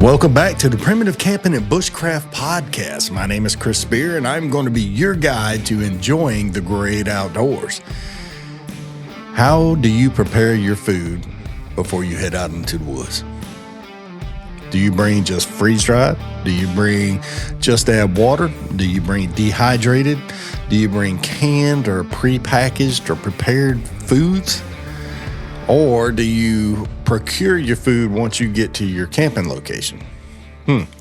Welcome back to the Primitive Camping and Bushcraft podcast. My name is Chris Speir, and I'm going to be your guide to enjoying the great outdoors. How do you prepare your food before you head out into the woods? Do you bring just freeze-dried? Do you bring just add water? Do you bring dehydrated? Do you bring canned or pre-packaged or prepared foods? Or do you procure your food once you get to your camping location?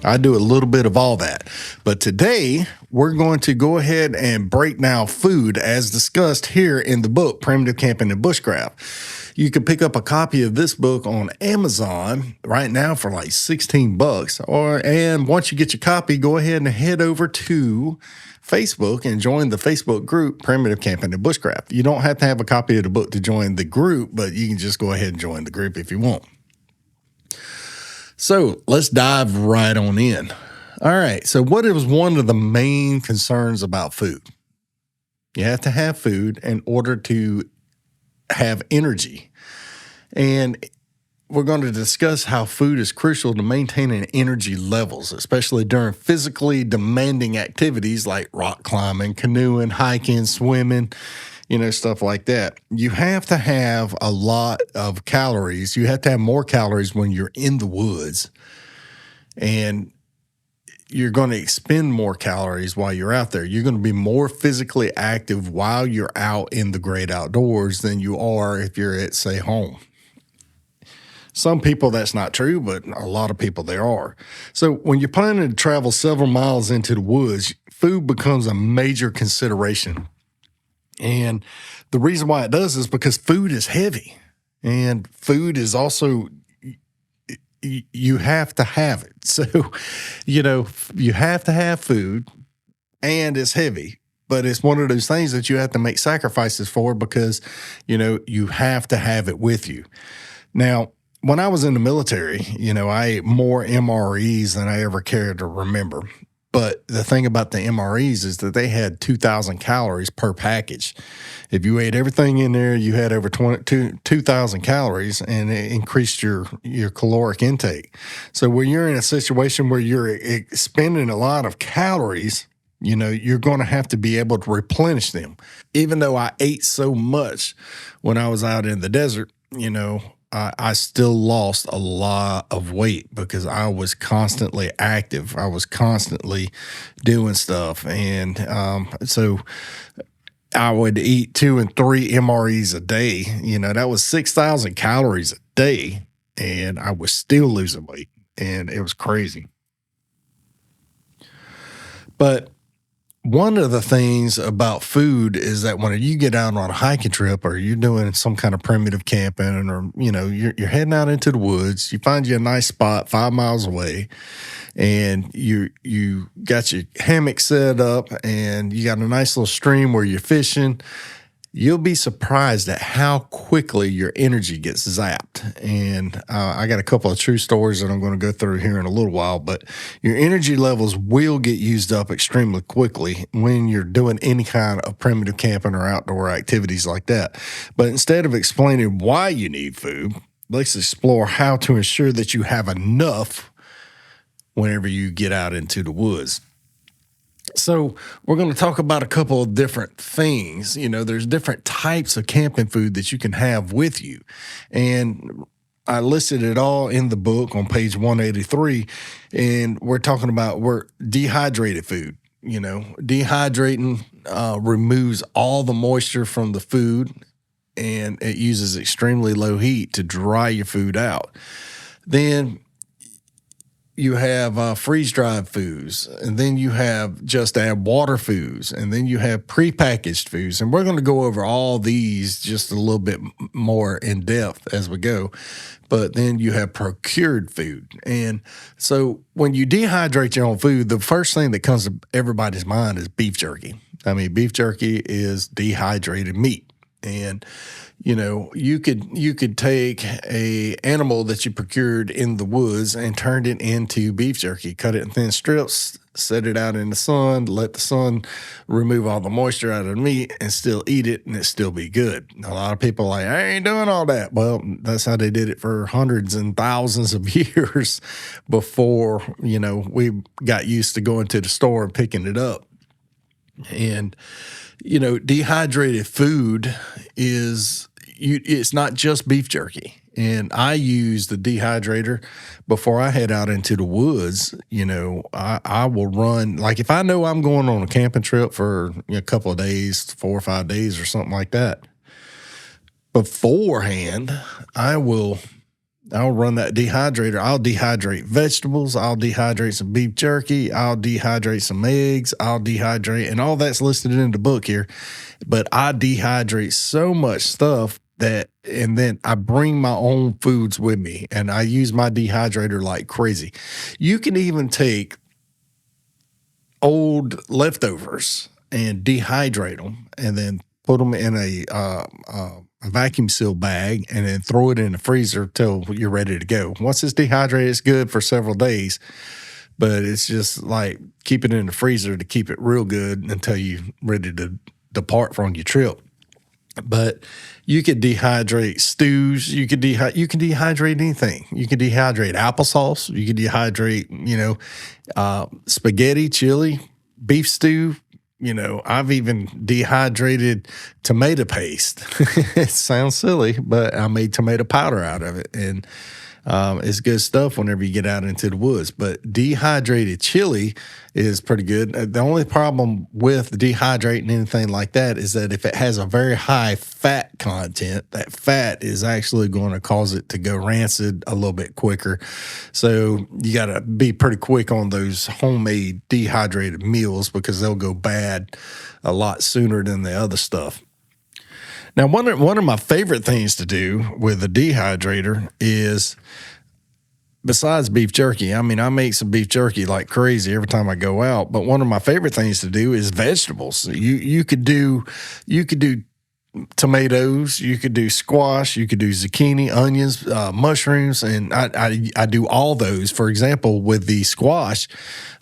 I do a little bit of all that. But today, we're going to go ahead and break down food as discussed here in the book, Primitive Camping and Bushcraft. You can pick up a copy of this book on Amazon right now for like $16. And once you get your copy, go ahead and head over to Facebook and join the Facebook group, Primitive Camping and Bushcraft. You don't have to have a copy of the book to join the group, but you can just go ahead and join the group if you want. So let's dive right on in. All right. So what is one of the main concerns about food? You have to have food in order to have energy. And we're going to discuss how food is crucial to maintaining energy levels, especially during physically demanding activities like rock climbing, canoeing, hiking, swimming, stuff like that. You have to have a lot of calories. You have to have more calories when you're in the woods, and you're going to expend more calories while you're out there. You're going to be more physically active while you're out in the great outdoors than you are if you're at, say, home. Some people, that's not true, but a lot of people there are. So when you're planning to travel several miles into the woods, food becomes a major consideration. And the reason why it does is because food is heavy, and food is also, you have to have it. So, you have to have food, and it's heavy, but it's one of those things that you have to make sacrifices for because, you have to have it with you. Now, when I was in the military, I ate more MREs than I ever cared to remember. But the thing about the MREs is that they had 2,000 calories per package. If you ate everything in there, you had over 2,000 calories, and it increased your caloric intake. So when you're in a situation where you're expending a lot of calories, you're going to have to be able to replenish them. Even though I ate so much when I was out in the desert, I still lost a lot of weight because I was constantly active. I was constantly doing stuff. And so I would eat 2 and 3 MREs a day. That was 6,000 calories a day, and I was still losing weight, and it was crazy. But one of the things about food is that when you get out on a hiking trip or you're doing some kind of primitive camping, or, you're heading out into the woods, you find you a nice spot 5 miles away, and you got your hammock set up and you got a nice little stream where you're fishing, you'll be surprised at how quickly your energy gets zapped. And I got a couple of true stories that I'm going to go through here in a little while, but your energy levels will get used up extremely quickly when you're doing any kind of primitive camping or outdoor activities like that. But instead of explaining why you need food, let's explore how to ensure that you have enough whenever you get out into the woods. So we're going to talk about a couple of different things. There's different types of camping food that you can have with you. And I listed it all in the book on page 183. And we're talking about dehydrated food. Dehydrating removes all the moisture from the food, and it uses extremely low heat to dry your food out. Then you have freeze-dried foods, and then you have just add water foods, and then you have prepackaged foods. And we're going to go over all these just a little bit more in depth as we go. But then you have procured food. And so when you dehydrate your own food, the first thing that comes to everybody's mind is beef jerky. Beef jerky is dehydrated meat. And you could take a animal that you procured in the woods and turned it into beef jerky, cut it in thin strips, set it out in the sun, let the sun remove all the moisture out of the meat, and still eat it, and it still be good. A lot of people are like, I ain't doing all that. Well, that's how they did it for hundreds and thousands of years before, we got used to going to the store and picking it up. And, dehydrated food it's not just beef jerky. And I use the dehydrator before I head out into the woods. I will run, like if I know I'm going on a camping trip for a couple of days, 4 or 5 days or something like that, beforehand, I'll run that dehydrator. I'll dehydrate vegetables. I'll dehydrate some beef jerky. I'll dehydrate some eggs. I'll dehydrate, and all that's listed in the book here. But I dehydrate so much stuff and then I bring my own foods with me, and I use my dehydrator like crazy. You can even take old leftovers and dehydrate them, and then put them in a vacuum seal bag, and then throw it in the freezer till you're ready to go. Once it's dehydrated, it's good for several days, but it's just like keep it in the freezer to keep it real good until you're ready to depart from your trip. But you could dehydrate stews. You can dehydrate anything. You can dehydrate applesauce. You can dehydrate, spaghetti, chili, beef stew. I've even dehydrated tomato paste. It sounds silly, but I made tomato powder out of it. And it's good stuff whenever you get out into the woods. But dehydrated chili is pretty good. The only problem with dehydrating anything like that is that if it has a very high fat content, that fat is actually going to cause it to go rancid a little bit quicker. So you got to be pretty quick on those homemade dehydrated meals because they'll go bad a lot sooner than the other stuff. Now, one of my favorite things to do with a dehydrator is, besides beef jerky, I make some beef jerky like crazy every time I go out, but one of my favorite things to do is vegetables. You could do tomatoes, you could do squash, you could do zucchini, onions, mushrooms, and I do all those. For example, with the squash,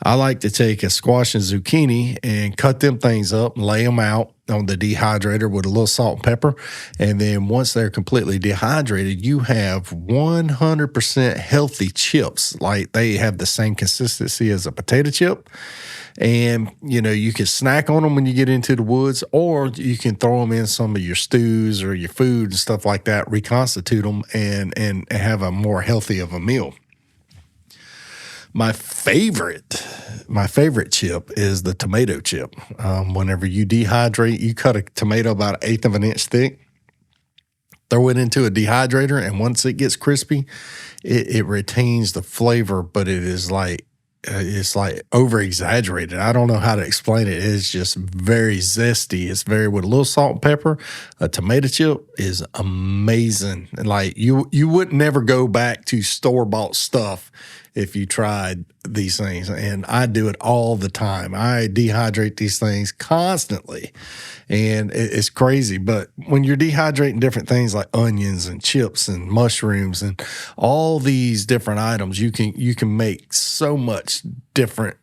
I like to take a squash and zucchini and cut them things up and lay them out on the dehydrator with a little salt and pepper. And then once they're completely dehydrated, you have 100% healthy chips. Like they have the same consistency as a potato chip. And, you can snack on them when you get into the woods, or you can throw them in some of your stews or your food and stuff like that, reconstitute them and have a more healthy of a meal. My favorite chip is the tomato chip. Whenever you dehydrate, you cut a tomato about 1/8 of an inch thick, throw it into a dehydrator, and once it gets crispy, it retains the flavor, but it is like, it's like over exaggerated. I don't know how to explain it. It's just very zesty. It's very with a little salt and pepper. A tomato chip is amazing. And like you would never go back to store-bought stuff if you tried these things. And I do it all the time. I dehydrate these things constantly. And it's crazy. But when you're dehydrating different things like onions and chips and mushrooms and all these different items, you can make so much different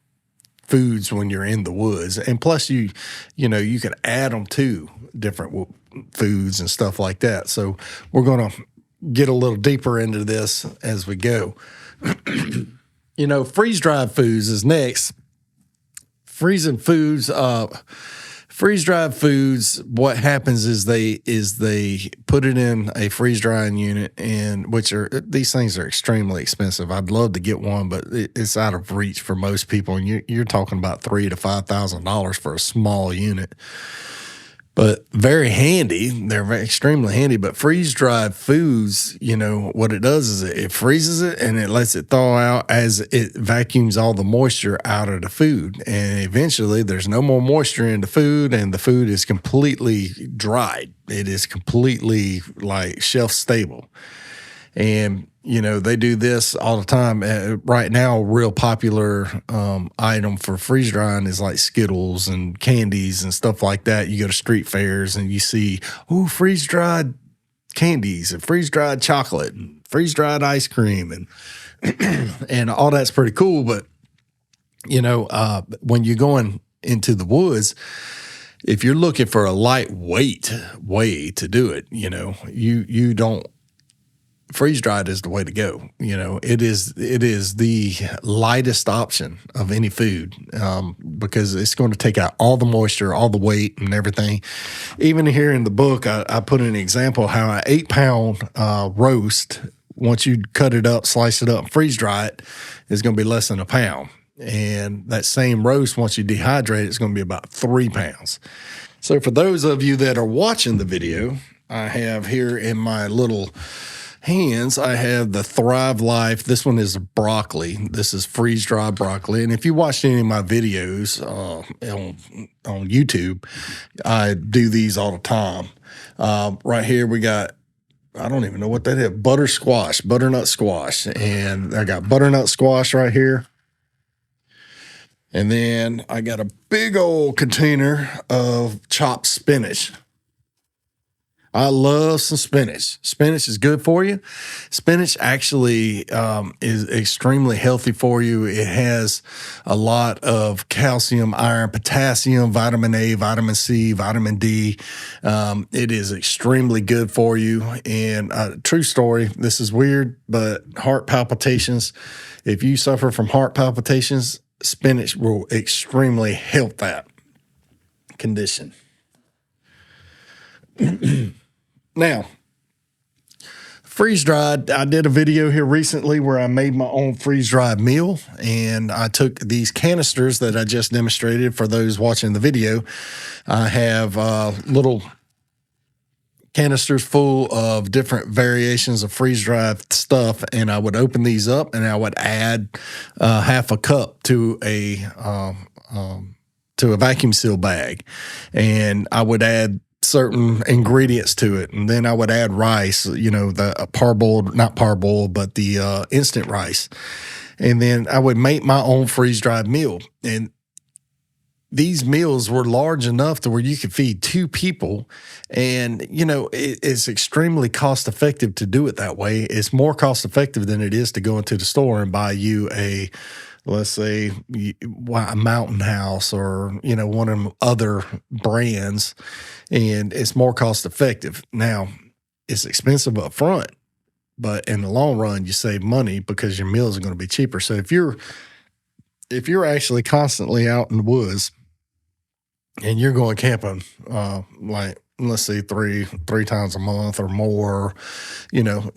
foods when you're in the woods. And plus you can add them to different foods and stuff like that. So we're going to get a little deeper into this as we go. Freeze-dried foods is next. Freeze-dried foods, what happens is they put it in a freeze-drying unit, and these things are extremely expensive. I'd love to get one, but it's out of reach for most people, and you're talking about $3,000 to $5,000 for a small unit. But very handy. They're extremely handy. But freeze-dried foods, what it does is it freezes it and it lets it thaw out as it vacuums all the moisture out of the food. And eventually there's no more moisture in the food, and the food is completely dried. It is completely like shelf stable. And, they do this all the time. Right now, a real popular item for freeze drying is like Skittles and candies and stuff like that. You go to street fairs and you see, freeze dried candies and freeze dried chocolate and freeze dried ice cream and and all that's pretty cool. But when you're going into the woods, if you're looking for a lightweight way to do it, you don't freeze dried is the way to go. It is the lightest option of any food, because it's going to take out all the moisture, all the weight, and everything. Even here in the book, I put an example how an 8-pound roast, once you cut it up, slice it up, and freeze dry it, is going to be less than a pound. And that same roast, once you dehydrate it, it's going to be about 3 pounds. So for those of you that are watching the video, I have here in my little hands, I have the Thrive Life. This one is broccoli. This is freeze-dried broccoli. And if you watched any of my videos on YouTube, I do these all the time. Right here we got, I don't even know what that is, butternut squash. And I got butternut squash right here. And then I got a big old container of chopped spinach. I love some spinach. Spinach is good for you. Spinach actually is extremely healthy for you. It has a lot of calcium, iron, potassium, vitamin A, vitamin C, vitamin D. It is extremely good for you. And true story, this is weird, but heart palpitations, if you suffer from heart palpitations, spinach will extremely help that condition. Now, freeze-dried, I did a video here recently where I made my own freeze-dried meal, and I took these canisters that I just demonstrated for those watching the video. I have little canisters full of different variations of freeze-dried stuff, and I would open these up and I would add half a cup to a vacuum seal bag, and I would add certain ingredients to it, and then I would add rice, the parboiled, not parboiled, but the instant rice, and then I would make my own freeze-dried meal. And these meals were large enough to where you could feed 2 people. And, it's extremely cost effective to do it that way. It's more cost effective than it is to go into the store and buy you let's say a Mountain House or, one of them other brands. And it's more cost effective. Now, it's expensive up front, but in the long run, you save money because your meals are going to be cheaper. So if you're actually constantly out in the woods, and you're going camping, let's say three times a month or more,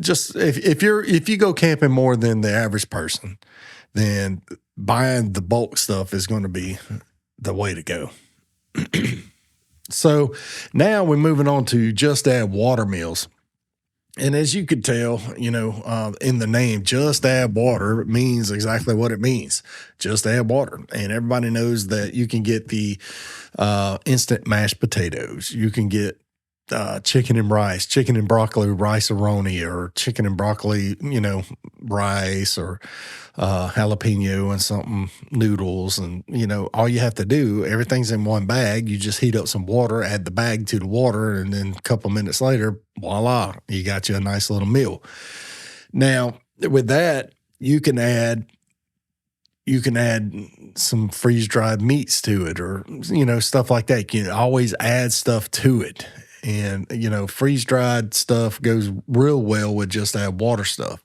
just if you go camping more than the average person, then buying the bulk stuff is going to be the way to go. So now we're moving on to just add water meals. And as you could tell, in the name, just add water means exactly what it means. Just add water. And everybody knows that you can get the instant mashed potatoes. You can get chicken and rice, chicken and broccoli rice-a-roni, or chicken and broccoli, rice, or jalapeno and something noodles. And, all you have to do, everything's in one bag. You just heat up some water, add the bag to the water, and then a couple minutes later, voila, you got you a nice little meal. Now, with that, you can add some freeze-dried meats to it, or, stuff like that. You can always add stuff to it. And, freeze-dried stuff goes real well with just add water stuff.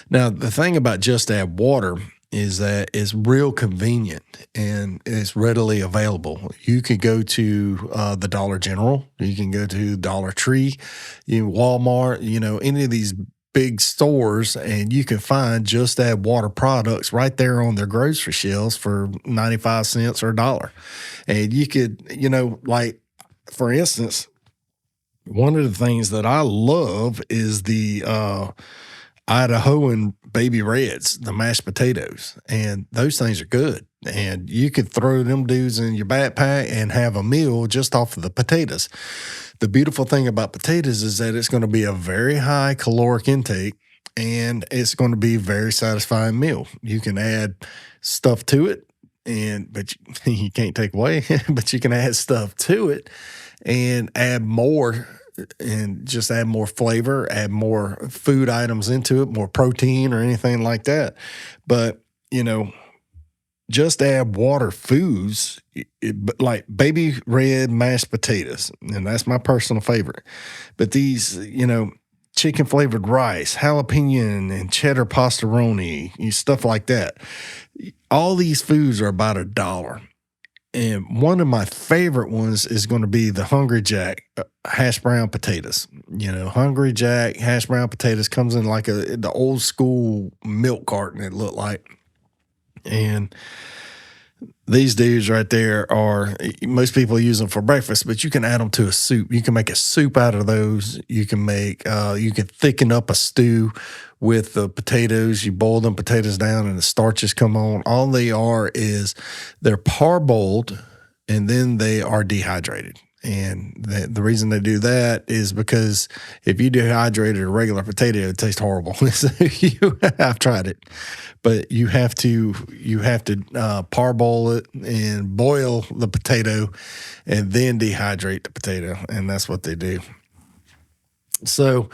Now, the thing about just add water is that it's real convenient and it's readily available. You could go to the Dollar General. You can go to Dollar Tree, Walmart, any of these big stores, and you can find just add water products right there on their grocery shelves for 95 cents or $1. And you could, for instance, one of the things that I love is the Idahoan Baby Reds, the mashed potatoes. And those things are good. And you could throw them dudes in your backpack and have a meal just off of the potatoes. The beautiful thing about potatoes is that it's going to be a very high caloric intake, and it's going to be a very satisfying meal. You can add stuff to it, but you can't take away, but you can add stuff to it and add more, and just add more flavor, add more food items into it, more protein or anything like that. But, just add water foods, like baby red mashed potatoes, and that's my personal favorite. But these, chicken flavored rice, jalapeno and cheddar pastaroni, stuff like that. All these foods are about $1. And one of my favorite ones is going to be the Hungry Jack hash brown potatoes. Hungry Jack hash brown potatoes comes in like the old school milk carton, it looked like. And these dudes right there most people use them for breakfast, but you can add them to a soup. You can make a soup out of those. You can you can thicken up a stew with the potatoes. You boil them potatoes down and the starches come on. All they are is they're parboiled and then they are dehydrated. And the reason they do that is because if you dehydrated a regular potato, it tastes horrible. So I've tried it, but you have to parboil it and boil the potato, and then dehydrate the potato, and that's what they do. So,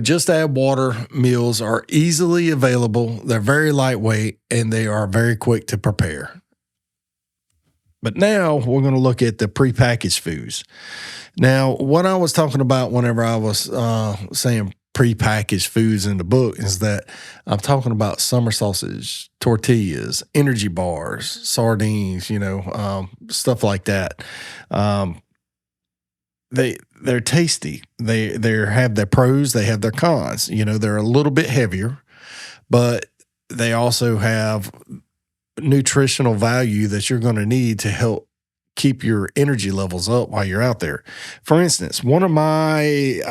just add water meals are easily available. They're very lightweight and they are very quick to prepare. But now we're going to look at the prepackaged foods. Now, what I was talking about whenever I was saying prepackaged foods in the book is that I'm talking about summer sausage, tortillas, energy bars, sardines, stuff like that. They're tasty. They have their pros. They have their cons. They're a little bit heavier, but they also have nutritional value that you're going to need to help keep your energy levels up while you're out there. For instance, one of my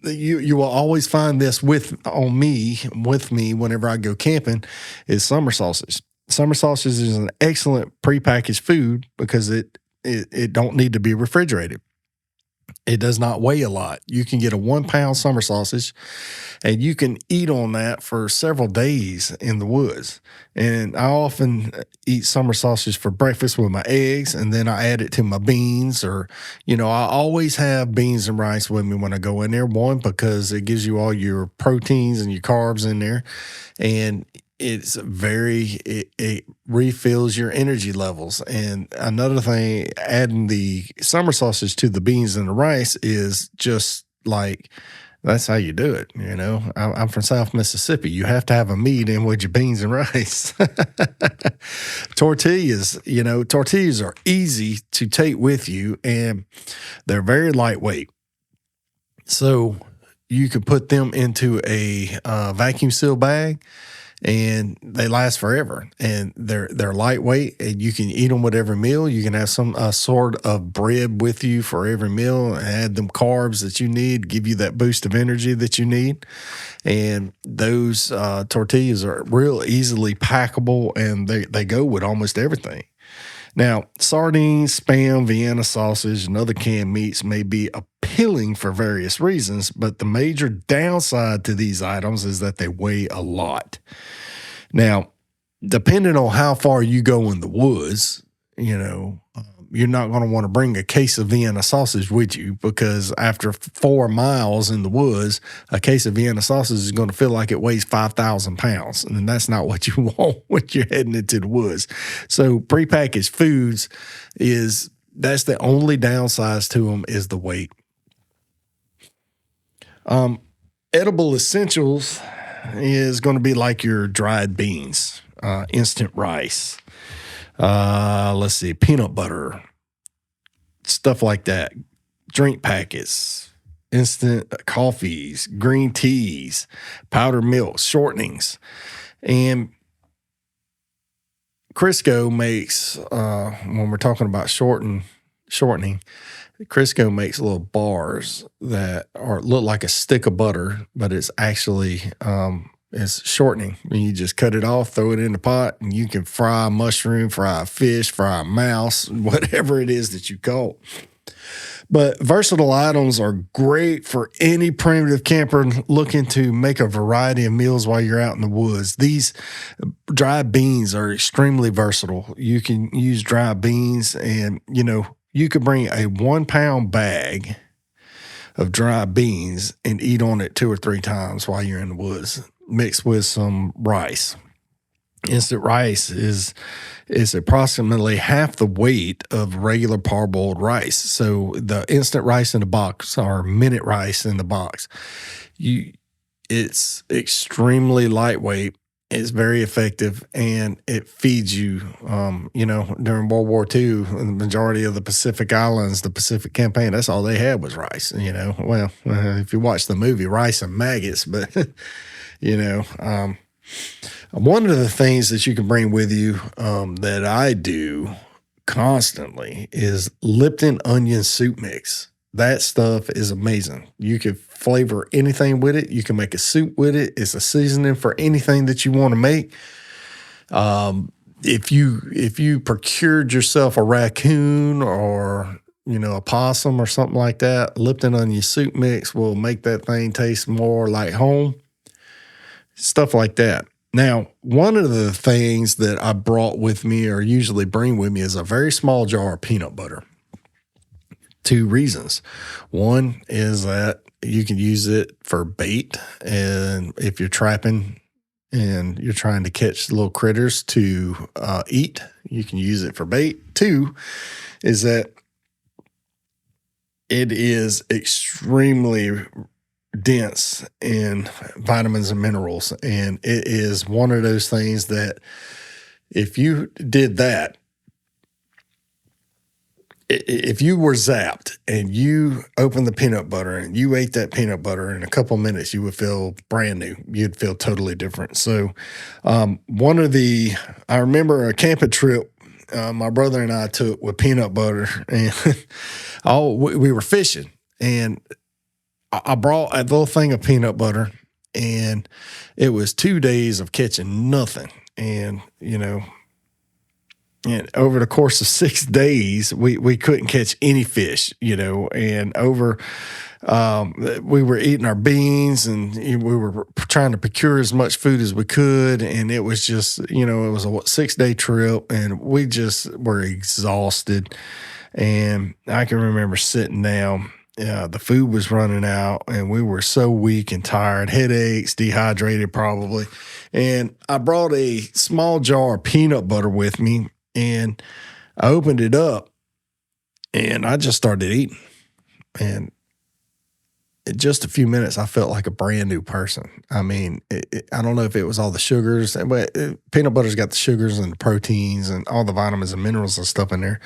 you will always find this with me whenever I go camping is summer sausage. Summer sausage is an excellent prepackaged food because it don't need to be refrigerated. It does not weigh a lot. You can get a 1 pound summer sausage and you can eat on that for several days in the woods. And I often eat summer sausage for breakfast with my eggs, and then I add it to my beans, or, I always have beans and rice with me when I go in there. One, because it gives you all your proteins and your carbs in there. And it refills your energy levels. And another thing, adding the summer sausage to the beans and the rice is just like, that's how you do it. I'm from South Mississippi. You have to have a meat in with your beans and rice. Tortillas are easy to take with you, and they're very lightweight. So you can put them into a vacuum seal bag, and they last forever, and they're lightweight, and you can eat them with every meal. You can have some sort of bread with you for every meal, and add them carbs that you need, give you that boost of energy that you need. And those tortillas are real easily packable, and they go with almost everything. Now, sardines, Spam, Vienna sausage, and other canned meats may be appealing for various reasons, but the major downside to these items is that they weigh a lot. Now, depending on how far you go in the woods, you're not going to want to bring a case of Vienna sausage with you, because after 4 miles in the woods, a case of Vienna sausage is going to feel like it weighs 5,000 pounds. And that's not what you want when you're heading into the woods. So prepackaged foods that's the only downside to them, is the weight. Edible essentials is going to be like your dried beans, instant rice, let's see, peanut butter, stuff like that, drink packets, instant coffees, green teas, powdered milk, shortenings. And Crisco makes, when we're talking about shortening, Crisco makes little bars that look like a stick of butter, but it's actually it's shortening. And you just cut it off, throw it in the pot, and you can fry a mushroom, fry a fish, fry a mouse, whatever it is that you caught. But versatile items are great for any primitive camper looking to make a variety of meals while you're out in the woods. These dried beans are extremely versatile. You can use dried beans, and you could bring a 1 pound bag of dried beans and eat on it 2 or 3 times while you're in the woods, mixed with some rice. Instant rice is approximately half the weight of regular parboiled rice. So the instant rice in the box or minute rice in the box, you it's extremely lightweight. It's very effective, and it feeds you. During World War II, the majority of the Pacific Islands, the Pacific Campaign, that's all they had was rice. If you watch the movie Rice and Maggots, but you know, one of the things that you can bring with you that I do constantly is Lipton onion soup mix. That stuff is amazing. You can flavor anything with it. You can make a soup with it. It's a seasoning for anything that you want to make. If you procured yourself a raccoon or a possum or something like that, Lipton onion soup mix will make that thing taste more like home. Stuff like that. Now, one of the things that I brought with me or usually bring with me is a very small jar of peanut butter. Two reasons. One is that you can use it for bait, and if you're trapping and you're trying to catch little critters to eat, you can use it for bait. Two is that it is extremely dense in vitamins and minerals, and it is one of those things that if you did that, if you were zapped and you opened the peanut butter and you ate that peanut butter in a couple minutes, you would feel brand new. You'd feel totally different. So I remember a camping trip my brother and I took with peanut butter, and we were fishing, and I brought a little thing of peanut butter, and it was 2 days of catching nothing. And, and over the course of 6 days, we couldn't catch any fish, and we were eating our beans, and we were trying to procure as much food as we could. And it was just, it was a 6-day trip, and we just were exhausted. And I can remember sitting down. The food was running out, and we were so weak and tired, headaches, dehydrated probably. And I brought a small jar of peanut butter with me, and I opened it up, and I just started eating. And in just a few minutes, I felt like a brand new person. I mean, I don't know if it was all the sugars, but peanut butter's got the sugars and the proteins and all the vitamins and minerals and stuff in there.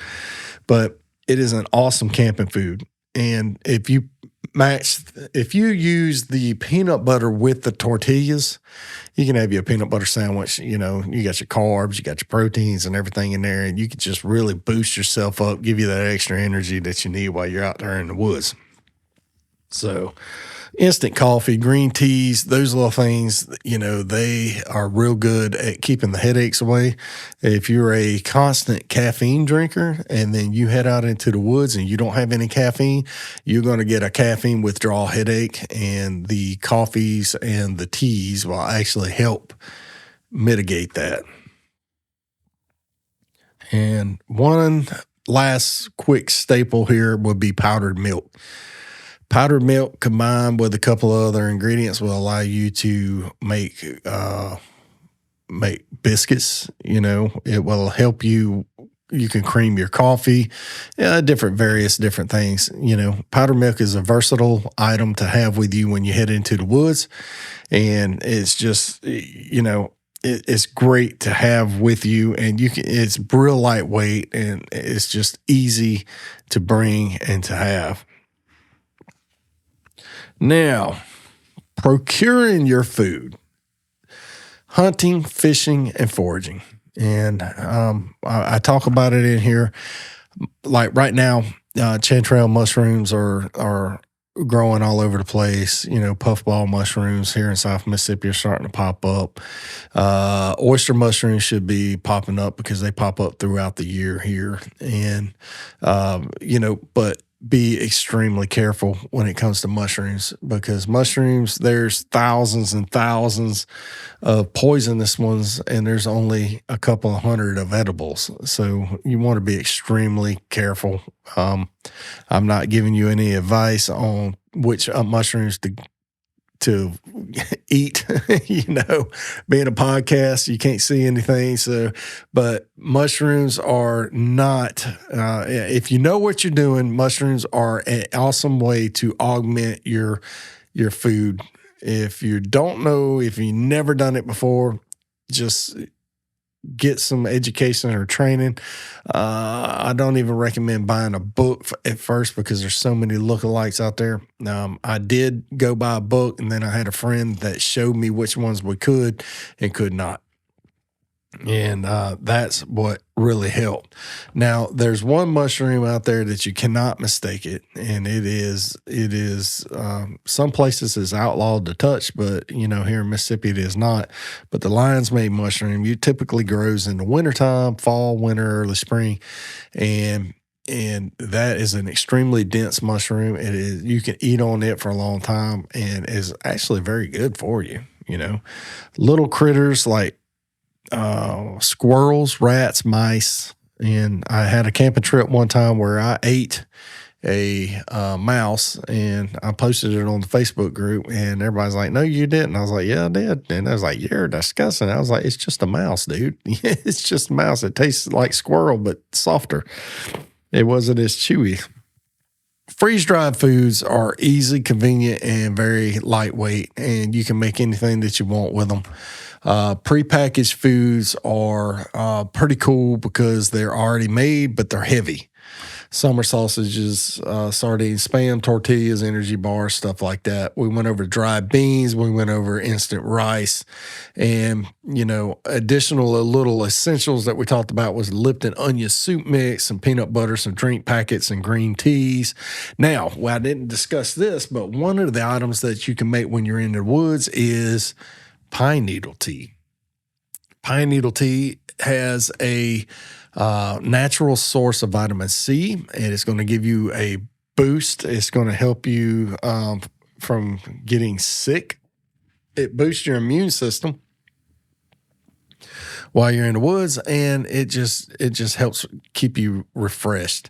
But it is an awesome camping food. And if you use the peanut butter with the tortillas, you can have your peanut butter sandwich. You got your carbs, you got your proteins and everything in there, and you can just really boost yourself up, give you that extra energy that you need while you're out there in the woods. So instant coffee, green teas, those little things, they are real good at keeping the headaches away. If you're a constant caffeine drinker and then you head out into the woods and you don't have any caffeine, you're going to get a caffeine withdrawal headache, and the coffees and the teas will actually help mitigate that. And one last quick staple here would be powdered milk. Powdered milk combined with a couple of other ingredients will allow you to make biscuits. It will help you. You can cream your coffee, various different things. Powdered milk is a versatile item to have with you when you head into the woods, and it's just it's great to have with you, and it's real lightweight, and it's just easy to bring and to have. Now, procuring your food, hunting, fishing, and foraging. And I talk about it in here. Like right now, chanterelle mushrooms are growing all over the place. Puffball mushrooms here in South Mississippi are starting to pop up. Oyster mushrooms should be popping up because they pop up throughout the year here. And, but be extremely careful when it comes to mushrooms, because mushrooms, there's thousands and thousands of poisonous ones, and there's only a couple of hundred of edibles. So you want to be extremely careful. I'm not giving you any advice on which mushrooms to to eat, being a podcast, you can't see anything. So, but mushrooms are not, if you know what you're doing, mushrooms are an awesome way to augment your food. If you don't know, if you've never done it before, just get some education or training. I don't even recommend buying a book at first because there's so many lookalikes out there. I did go buy a book, and then I had a friend that showed me which ones we could and could not. And that's what really helped. Now, there's one mushroom out there that you cannot mistake it, and it is some places it's outlawed to touch, but here in Mississippi it is not. But the lion's mane mushroom, you typically grows in the wintertime, fall, winter, early spring, and that is an extremely dense mushroom. It is, you can eat on it for a long time, and is actually very good for you. Little critters like squirrels, rats, mice. And I had a camping trip one time where I ate a mouse, and I posted it on the Facebook group, and everybody's like, "No, you didn't." I was like, "Yeah, I did." And I was like, "You're disgusting." I was like, "It's just a mouse, dude. It's just a mouse. It tastes like squirrel, but softer. It wasn't as chewy." Freeze-dried foods are easy, convenient, and very lightweight, and you can make anything that you want with them. Prepackaged foods are pretty cool because they're already made, but they're heavy. Summer sausages, sardines, Spam, tortillas, energy bars, stuff like that. We went over dried beans. We went over instant rice. And, additional little essentials that we talked about was Lipton onion soup mix, some peanut butter, some drink packets, and green teas. Now, I didn't discuss this, but one of the items that you can make when you're in the woods is pine needle tea. Pine needle tea has a natural source of vitamin C, and it's going to give you a boost. It's going to help you from getting sick. It boosts your immune system while you're in the woods, and it just helps keep you refreshed.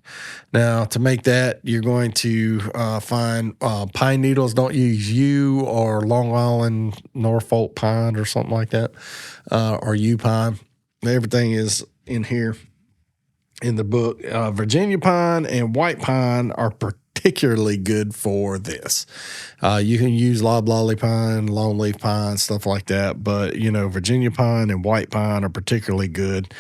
Now, to make that, you're going to find pine needles. Don't use yew or Long Island Norfolk pine or something like that, or yew pine. Everything is in here in the book. Virginia pine and white pine are particularly good for this. You can use loblolly pine, longleaf pine, stuff like that, but Virginia pine and white pine are particularly good.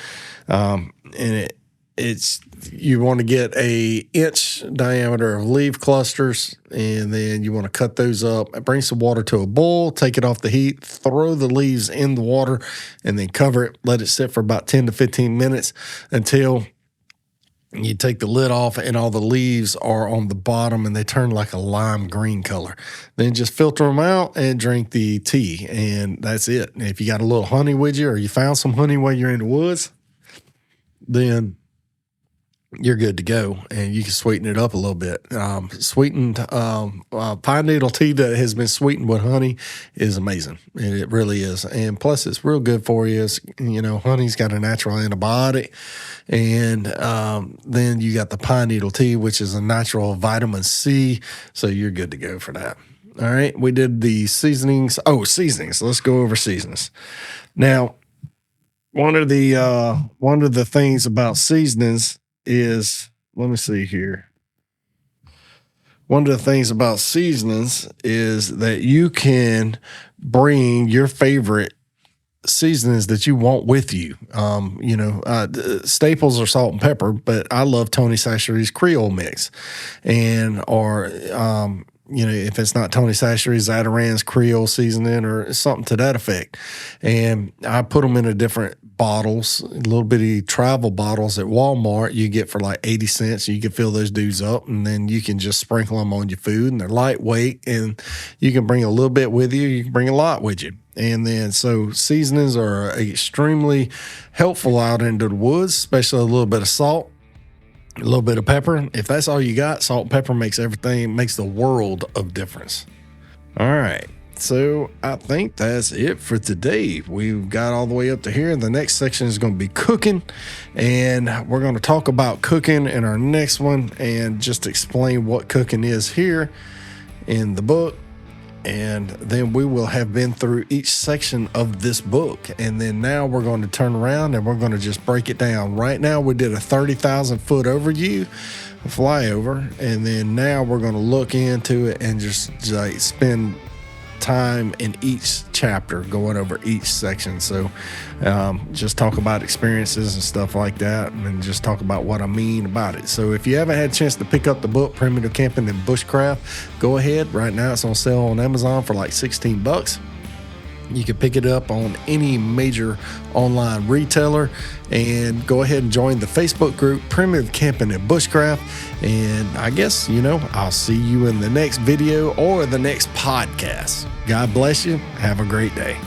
And it's you want to get a inch diameter of leaf clusters, and then you want to cut those up. Bring some water to a boil, take it off the heat, throw the leaves in the water, and then cover it. Let it sit for about 10 to 15 minutes until you take the lid off and all the leaves are on the bottom and they turn like a lime green color. Then just filter them out and drink the tea, and that's it. If you got a little honey with you, or you found some honey while you're in the woods, then you're good to go, and you can sweeten it up a little bit. Sweetened pine needle tea that has been sweetened with honey is amazing. It really is. And plus, it's real good for you. Honey's got a natural antibiotic. And then you got the pine needle tea, which is a natural vitamin C. So you're good to go for that. All right. We did the seasonings. Oh, seasonings. Let's go over seasonings. Now, one of the things about seasonings is, let me see here. One of the things about seasonings is that you can bring your favorite seasonings that you want with you. Staples are salt and pepper, but I love Tony Chachere's Creole mix, if it's not Tony Chachere's, Zataran's Creole seasoning or something to that effect. And I put them in a different bottles, little bitty travel bottles at Walmart you get for like 80 cents. You can fill those dudes up, and then you can just sprinkle them on your food, and they're lightweight, and you can bring a little bit with you. You can bring a lot with you. And then, so seasonings are extremely helpful out into the woods, especially a little bit of salt, a little bit of pepper. If that's all you got, salt and pepper makes the world of difference. All right. So I think that's it for today. We've got all the way up to here. The next section is going to be cooking, and we're going to talk about cooking in our next one and just explain what cooking is here in the book. And then we will have been through each section of this book. And then now we're going to turn around and we're going to just break it down. Right now we did a 30,000 foot overview, a flyover. And then now we're going to look into it and just like spend time in each chapter going over each section. So just talk about experiences and stuff like that, and just talk about what I mean about it. So if you haven't had a chance to pick up the book Primitive Camping and Bushcraft, go ahead. Right now it's on sale on Amazon for like $16. You can pick it up on any major online retailer, and go ahead and join the Facebook group Primitive Camping and Bushcraft. And I guess, I'll see you in the next video or the next podcast. God bless you. Have a great day.